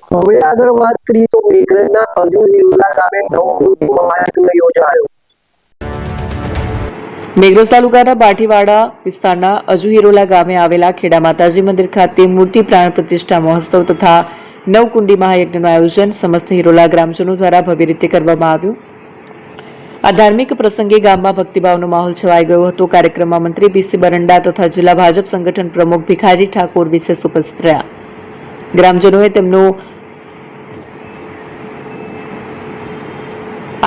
હવે આગળ વાત કરીએ તો મેઘરજના અજુહીલા ગામે નવો મહાયજ્ઞ યોજાયો। મેઘરજ તાલુકાના બાટીવાડા વિસ્તારના અજુહીરોલા ગામે આવેલા ખેડા માતાજી મંદિર ખાતે મૂર્તિ પ્રાણ પ્રતિષ્ઠા મહોત્સવ તથા નવકુંડી મહાયજ્ઞનું આયોજન સમસ્ત હિરોલા ગ્રામજનો દ્વારા ભવ્ય રીતે કરવામાં આવ્યું। આ ધાર્મિક પ્રસંગે ગામમાં ભક્તિભાવનો માહોલ છવાઈ ગયો હતો। કાર્યક્રમમાં મંત્રી પીસી બરંડા તથા જિલ્લા ભાજપ સંગઠન પ્રમુખ ભીખાજી ઠાકોર વિશેષ ઉપસ્થિત રહ્યા। ગ્રામજનોએ તેમનું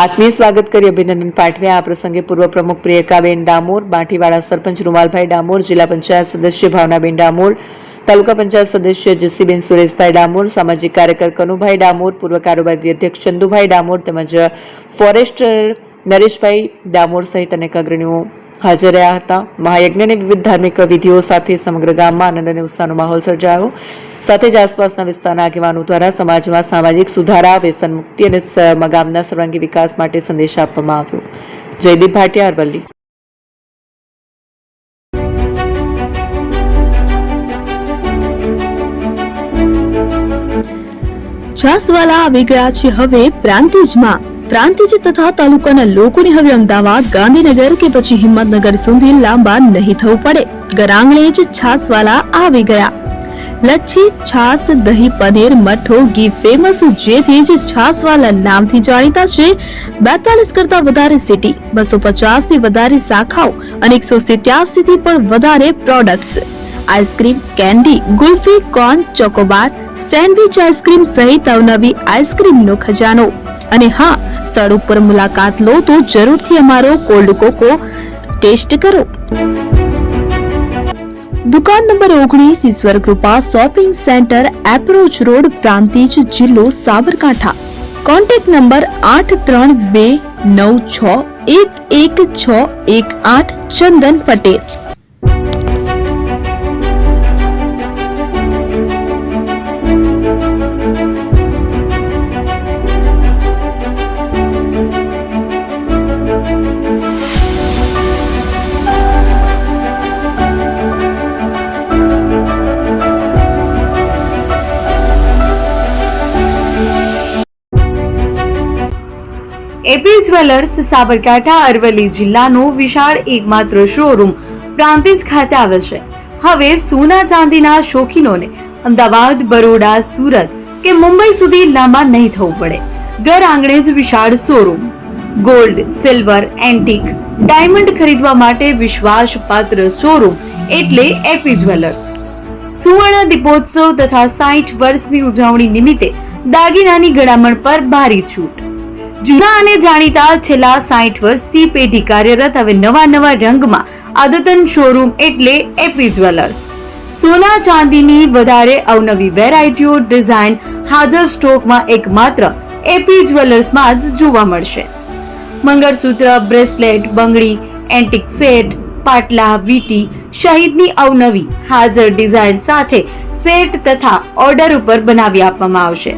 આત્મીય સ્વાગત કરી અભિનંદન પાઠવ્યા। આ પ્રસંગે પૂર્વ પ્રમુખ પ્રિયકાબેન ડામોર, બાંટીવાડા સરપંચ રૂમાલભાઈ ડામોર, જિલ્લા પંચાયત સદસ્ય ભાવનાબેન ડામોર, તાલુકા પંચાયત સદસ્ય જસીબેન સુરેશભાઈ ડામોર, સામાજિક કાર્યકર કનુભાઈ ડામોર, પૂર્વ કારોબારી અધ્યક્ષ ચંદુભાઈ ડામોર તેમજ ફોરેસ્ટર નરેશભાઈ ડામોર સહિત અનેક અગ્રણીઓ હાજર રહ્યા હતા। મહાયજ્ઞની વિવિધ ધાર્મિક વિધિઓ સાથે સમગ્ર ગામમાં આનંદ અને ઉત્સાહનો માહોલ સર્જાયો। સાથે જ આસપાસના વિસ્તારના આગેવાનો દ્વારા સમાજમાં સામાજિક સુધારા, વ્યસન મુક્તિ અને ગામના સર્વાંગી વિકાસ માટે સંદેશ આપવામાં આવ્યો। જયદીપ ભાટિયા, અરવલ્લી। છાસવાલા આવી ગયા છે હવે પ્રાંતિજમાં। પ્રાંતિજ તથા તાલુકાના લોકોને હવે અમદાવાદ, ગાંધીનગર કે પછી હિંમતનગર સુધી લાંબા નહીં થવું પડે। ઘરાંગણે જ છાસવાલા આવી ગયા। લચ્છી, છાસ, દહીં, પનીર, મઠો, ઘી ફેમસ, જેથી જ છાસવાલા નામથી જાણીતા છે। 42 કરતા વધારે સિટી, 250 થી વધારે શાખાઓ અને 187 થી પણ વધારે products. Ice cream, candy, kulfi, corn, Chocobar, sandwich ice cream સહિત અવનવી આઈસ્ક્રીમનો ખજાનો। અને હા, સ્થળ ઉપર મુલાકાત લો તો જરૂરથી અમારો કોલ્ડ કોકો ટેસ્ટ કરો। દુકાન number 19, Ishwar Krupa shopping centre, approach road, Prantij, જિલ્લો Sabarkantha. Contact number 8326111618 Chandan Patel. AP jewellers Sabarkantha Aravalli જિલ્લાનો વિશાળ એકમાત્ર શોરૂમ પ્રાંતિજ ખાતે આવેલ છે। હવે સોના ચાંદીના શોખીનોને અમદાવાદ, બરોડા, સુરત કે મુંબઈ સુધી લાંબા નહીં થવું પડે। ઘર આંગણે જ વિશાળ showroom. Gold, silver, antique, diamond ખરીદવા માટે વિશ્વાસપાત્ર શોરૂમ એટલે એપી જ્વેલર્સ। સુવર્ણ દીપોત્સવ તથા 60 વર્ષની ઉજવણી નિમિત્તે દાગીનાની ગળામણ પર ભારી છૂટ। જૂના અને જાણીતા છેલ્લા 60 વર્ષથી પેઢી કાર્યરત હવે નવા રંગમાં અદ્યતન શોરૂમ એટલે એપી જ્વેલર્સ। સોના ચાંદીની વધારે અવનવી વેરાયટીઓ, ડિઝાઇન હાજર સ્ટોકમાં એકમાત્ર એપી જ્વેલર્સમાં જ જોવા મળશે। મંગળસૂત્ર, બ્રેસલેટ, બંગડી, એન્ટિક સેટ, પાટલા, વીટી સહિતની અવનવી હાજર ડિઝાઇન સાથે સેટ તથા ઓર્ડર ઉપર બનાવી આપવામાં આવશે।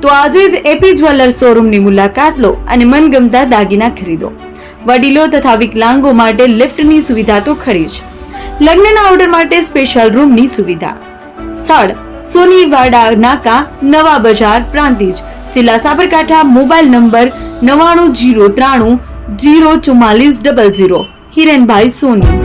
તો આજે જ એપી જ્વેલર્સ શોરૂમની મુલાકાત લો અને મનગમતા દાગીના ખરીદો। વડીલો તથા વિકલાંગો માટે લિફ્ટની સુવિધા તો ખરી જ, લગ્નના ઓર્ડર માટે સ્પેશિયલ રૂમની સુવિધા। સ્થળ સોનીવાડા નાકા, નવા બજાર, પ્રાંતિજ, જિલ્લા સાબરકાંઠા। Mobile number 9903304400। હિરેનભાઈ સોની।